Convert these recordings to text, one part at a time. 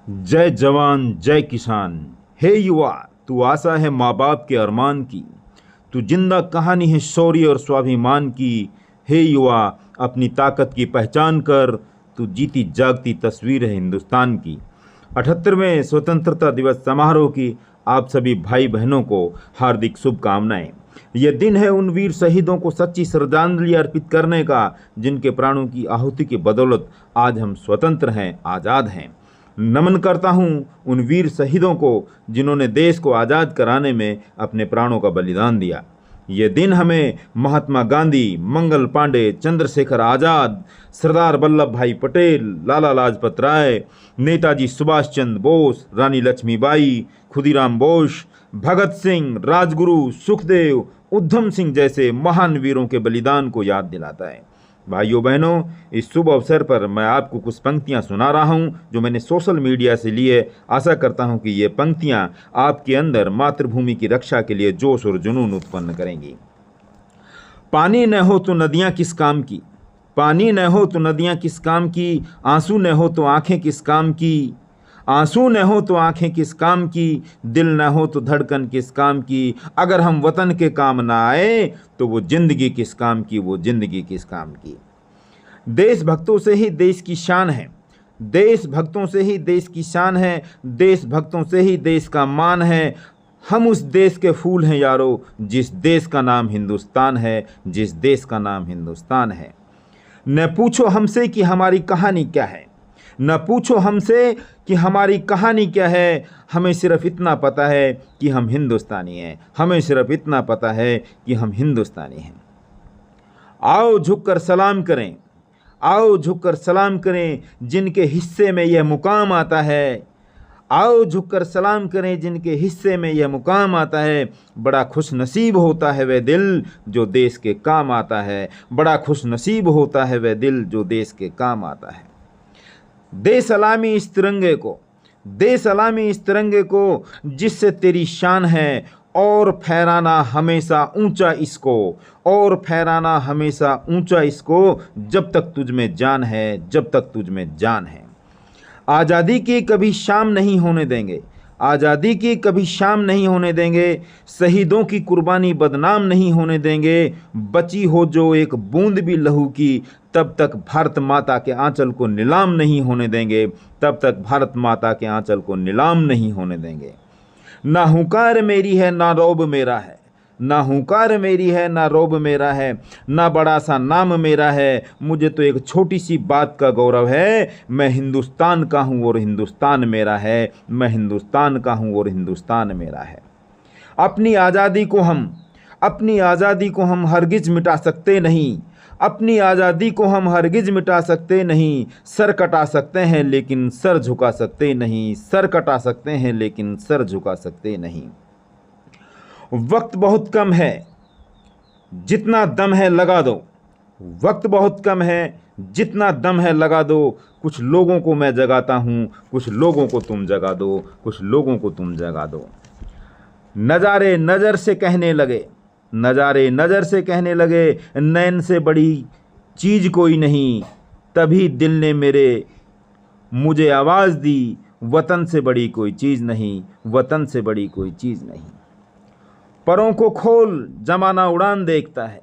जय जवान जय किसान। हे युवा, तू आशा है माँ बाप के अरमान की, तू जिंदा कहानी है शौर्य और स्वाभिमान की। हे युवा, अपनी ताकत की पहचान कर, तू जीती जागती तस्वीर है हिंदुस्तान की। 78वें स्वतंत्रता दिवस समारोह की आप सभी भाई बहनों को हार्दिक शुभकामनाएं। यह दिन है उन वीर शहीदों को सच्ची श्रद्धांजलि अर्पित करने का, जिनके प्राणों की आहुति की बदौलत आज हम स्वतंत्र हैं, आज़ाद हैं। नमन करता हूं उन वीर शहीदों को जिन्होंने देश को आज़ाद कराने में अपने प्राणों का बलिदान दिया। ये दिन हमें महात्मा गांधी, मंगल पांडे, चंद्रशेखर आज़ाद, सरदार वल्लभ भाई पटेल, लाला लाजपत राय, नेताजी सुभाष चंद्र बोस, रानी लक्ष्मीबाई, खुदीराम बोस, भगत सिंह, राजगुरु, सुखदेव, उधम सिंह जैसे महान वीरों के बलिदान को याद दिलाता है। भाइयों बहनों, इस शुभ अवसर पर मैं आपको कुछ पंक्तियां सुना रहा हूं जो मैंने सोशल मीडिया से लिए। आशा करता हूं कि ये पंक्तियां आपके अंदर मातृभूमि की रक्षा के लिए जोश और जुनून उत्पन्न करेंगी। पानी न हो तो नदियां किस काम की, पानी न हो तो नदियां किस काम की, आंसू न हो तो आंखें किस काम की, आंसू न हो तो आंखें किस काम की, दिल न हो तो धड़कन किस काम की। अगर हम वतन के काम ना आए तो वो जिंदगी किस काम की, वो जिंदगी किस काम की। देशभक्तों से ही देश की शान है, देशभक्तों से ही देश की शान है, देशभक्तों से ही देश का मान है। हम उस देश के फूल हैं यारो, जिस देश का नाम हिंदुस्तान है, जिस देश का नाम हिंदुस्तान है। न पूछो हमसे कि हमारी कहानी क्या है, न पूछो हमसे कि हमारी कहानी क्या है। हमें सिर्फ इतना पता है कि हम हिंदुस्तानी हैं, हमें सिर्फ इतना पता है कि हम हिंदुस्तानी हैं। आओ झुककर सलाम करें, आओ झुककर सलाम करें जिनके हिस्से में यह मुकाम आता है। आओ झुककर सलाम करें जिनके हिस्से में यह मुकाम आता है। बड़ा खुश नसीब होता है वह दिल जो देश के काम आता है, बड़ा खुश नसीब होता है वह दिल जो देश के काम आता है। दे सलामी इस तिरंगे को, दे सलामी इस तिरंगे को जिससे तेरी शान है, और फहराना हमेशा ऊंचा इसको, और फहराना हमेशा ऊंचा इसको, जब तक तुझ में जान है, जब तक तुझ में जान है। आज़ादी की कभी शाम नहीं होने देंगे, आज़ादी की कभी शाम नहीं होने देंगे, शहीदों की कुर्बानी बदनाम नहीं होने देंगे। बची हो जो एक बूंद भी लहू की, तब तक भारत माता के आंचल को नीलाम नहीं होने देंगे, तब तक भारत माता के आंचल को नीलाम नहीं होने देंगे। ना हुंकार मेरी है ना रौब मेरा है, ना हुंकार मेरी है ना रौब मेरा है, ना बड़ा सा नाम मेरा है, मुझे तो एक छोटी सी बात का गौरव है। मैं हिंदुस्तान का हूँ और हिंदुस्तान मेरा है, मैं हिंदुस्तान का हूँ और हिंदुस्तान मेरा है। अपनी आज़ादी को हम हरगिज मिटा सकते नहीं, अपनी आज़ादी को हम हरगिज मिटा सकते नहीं। सर कटा सकते हैं लेकिन सर झुका सकते नहीं, सर कटा सकते हैं लेकिन सर झुका सकते नहीं। वक्त बहुत कम है, जितना दम है लगा दो, वक्त बहुत कम है, जितना दम है लगा दो। कुछ लोगों को मैं जगाता हूँ, कुछ लोगों को तुम जगा दो, कुछ लोगों को तुम जगा दो। नज़ारे नज़र से कहने लगे, नज़ारे नज़र से कहने लगे, नैन से बड़ी चीज़ कोई नहीं। तभी दिल ने मेरे मुझे आवाज़ दी, वतन से बड़ी कोई चीज़ नहीं, वतन से बड़ी कोई चीज़ नहीं। परों को खोल जमाना उड़ान देखता है,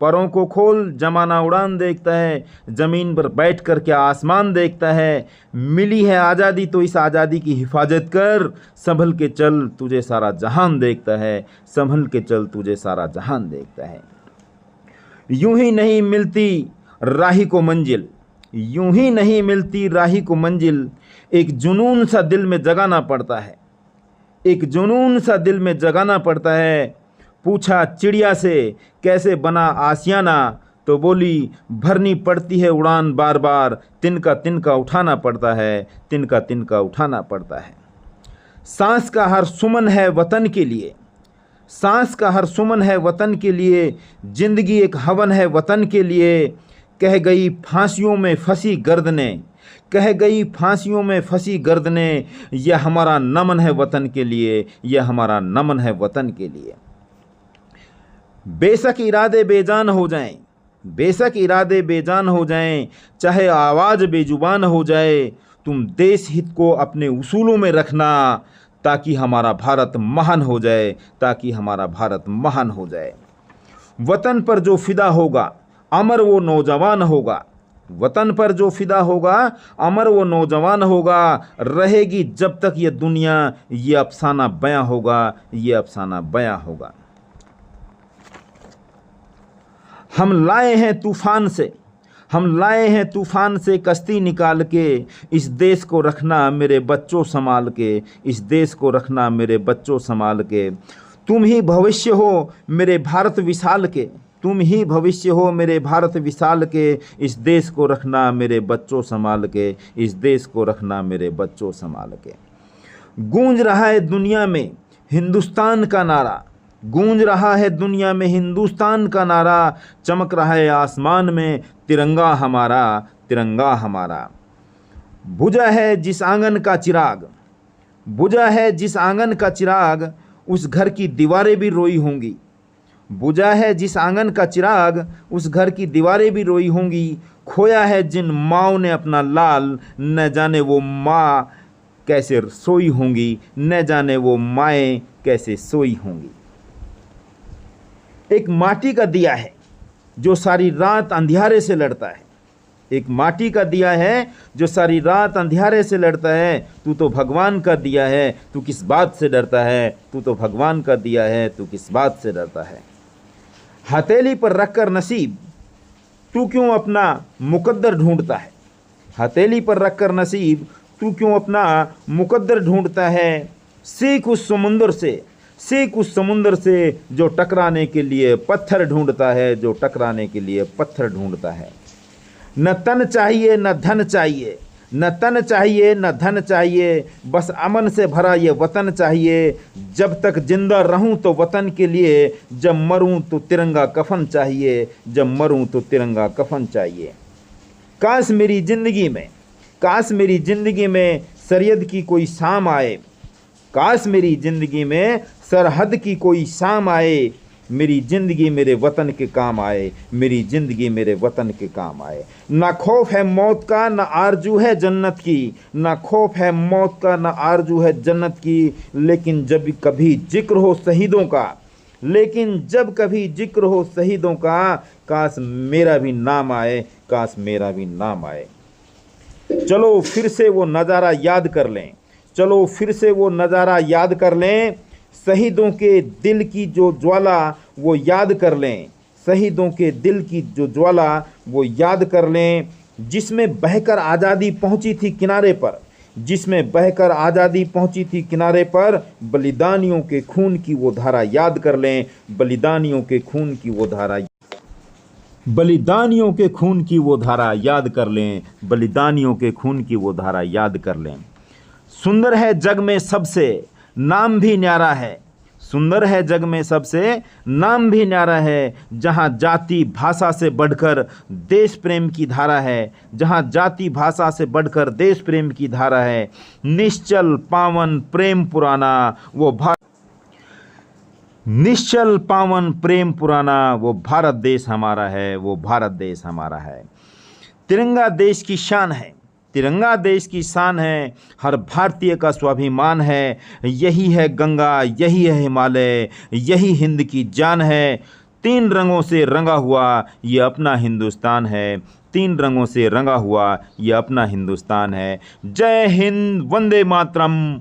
परों को खोल जमाना उड़ान देखता है। ज़मीन पर बैठ कर क्या आसमान देखता है। मिली है आज़ादी तो इस आज़ादी की हिफाजत कर, संभल के चल तुझे सारा जहान देखता है, संभल के चल तुझे सारा जहान देखता है। यूं ही नहीं मिलती राही को मंजिल, यूं ही नहीं मिलती राही को मंजिल। एक जुनून सा दिल में जगाना पड़ता है, एक जुनून सा दिल में जगाना पड़ता है। पूछा चिड़िया से कैसे बना आसियाना, तो बोली भरनी पड़ती है उड़ान बार बार। तिनका तिनका उठाना पड़ता है, तिनका तिनका उठाना पड़ता है। सांस का हर सुमन है वतन के लिए, सांस का हर सुमन है वतन के लिए। जिंदगी एक हवन है वतन के लिए। कह गई फांसियों में फंसी गर्दनें, कह गई फांसियों में फंसी गर्दनें। यह हमारा नमन है वतन के लिए, यह हमारा नमन है वतन के लिए। बेशक इरादे बेजान हो जाएं, बेशक इरादे बेजान हो जाएं, चाहे आवाज़ बेजुबान हो जाए। तुम देश हित को अपने उसूलों में रखना, ताकि हमारा भारत महान हो जाए, ताकि हमारा भारत महान हो जाए। वतन पर जो फिदा होगा अमर वो नौजवान होगा, वतन पर जो फिदा होगा अमर वो नौजवान होगा। रहेगी जब तक ये दुनिया ये अफसाना बयां होगा, ये अफसाना बयां होगा। हम लाए हैं तूफान से, हम लाए हैं तूफान से कश्ती निकाल के, इस देश को रखना मेरे बच्चों संभाल के, इस देश को रखना मेरे बच्चों संभाल के। तुम ही भविष्य हो मेरे भारत विशाल के, तुम ही भविष्य हो मेरे भारत विशाल के, इस देश को रखना मेरे बच्चों संभाल के, इस देश को रखना मेरे बच्चों संभाल के। गूंज रहा है दुनिया में हिंदुस्तान का नारा, गूंज रहा है दुनिया में हिंदुस्तान का नारा, चमक रहा है आसमान में तिरंगा हमारा, तिरंगा हमारा। बुझा है जिस आंगन का चिराग, बुझा है जिस आंगन का चिराग, उस घर की दीवारें भी रोई होंगी। बुझा है जिस आंगन का चिराग, उस घर की दीवारें भी रोई होंगी। खोया है जिन माँओं ने अपना लाल, न जाने वो माँ कैसे सोई होंगी, न जाने वो माएँ कैसे सोई होंगी। एक माटी का दिया है जो सारी रात अंधियारे से लड़ता है, एक माटी का दिया है जो सारी रात अंधियारे से लड़ता है। तू तो भगवान का दिया है, तू किस बात से डरता है, तू तो भगवान का दिया है, तू किस बात से डरता है। हथेली पर रखकर नसीब तू क्यों अपना मुकद्दर ढूंढता है, हथेली पर रखकर नसीब तू क्यों अपना मुकद्दर ढूंढता है। सीख उस समुंदर से, सीख उस समुंदर से जो टकराने के लिए पत्थर ढूंढता है, जो टकराने के लिए पत्थर ढूंढता है। न तन चाहिए न धन चाहिए, न तन चाहिए न धन चाहिए, बस अमन से भरा ये वतन चाहिए। जब तक जिंदा रहूं तो वतन के लिए, जब मरूं तो तिरंगा कफन चाहिए, जब मरूं तो तिरंगा कफन चाहिए। काश मेरी ज़िंदगी में, काश मेरी ज़िंदगी में सरहद की कोई शाम आए, काश मेरी ज़िंदगी में सरहद की कोई शाम आए। मेरी ज़िंदगी मेरे वतन के काम आए, मेरी ज़िंदगी मेरे वतन के काम आए। ना खौफ है मौत का ना आरजू है जन्नत की, ना खौफ है मौत का ना आरजू है जन्नत की। लेकिन जब कभी जिक्र हो शहीदों का, लेकिन जब कभी जिक्र हो शहीदों का, काश मेरा भी नाम आए, काश मेरा भी नाम आए। चलो फिर से वो नज़ारा याद कर लें, चलो फिर से वो नज़ारा याद कर लें। शहीदों के दिल की जो ज्वाला वो याद कर लें, शहीदों के दिल की जो ज्वाला वो याद कर लें। जिसमें बहकर आज़ादी पहुंची थी किनारे पर, जिसमें बहकर आज़ादी पहुंची थी किनारे पर। बलिदानियों के खून की वो धारा याद कर लें, बलिदानियों के खून की वो धारा, बलिदानियों के खून की वो धारा याद कर लें, बलिदानियों के खून की वो धारा याद कर लें। सुंदर है जग में सबसे नाम भी न्यारा है, सुंदर है जग में सबसे नाम भी न्यारा है। जहाँ जाति भाषा से बढ़कर देश प्रेम की धारा है, जहाँ जाति भाषा से बढ़कर देश प्रेम की धारा है। निश्चल पावन प्रेम पुराना वो भारत, निश्चल पावन प्रेम पुराना वो भारत देश हमारा है, वो भारत देश हमारा है। तिरंगा देश की शान है, तिरंगा देश की शान है, हर भारतीय का स्वाभिमान है। यही है गंगा, यही है हिमालय, यही हिंद की जान है। 3 रंगों से रंगा हुआ ये अपना हिंदुस्तान है, 3 रंगों से रंगा हुआ ये अपना हिंदुस्तान है। जय हिंद, वंदे मातरम।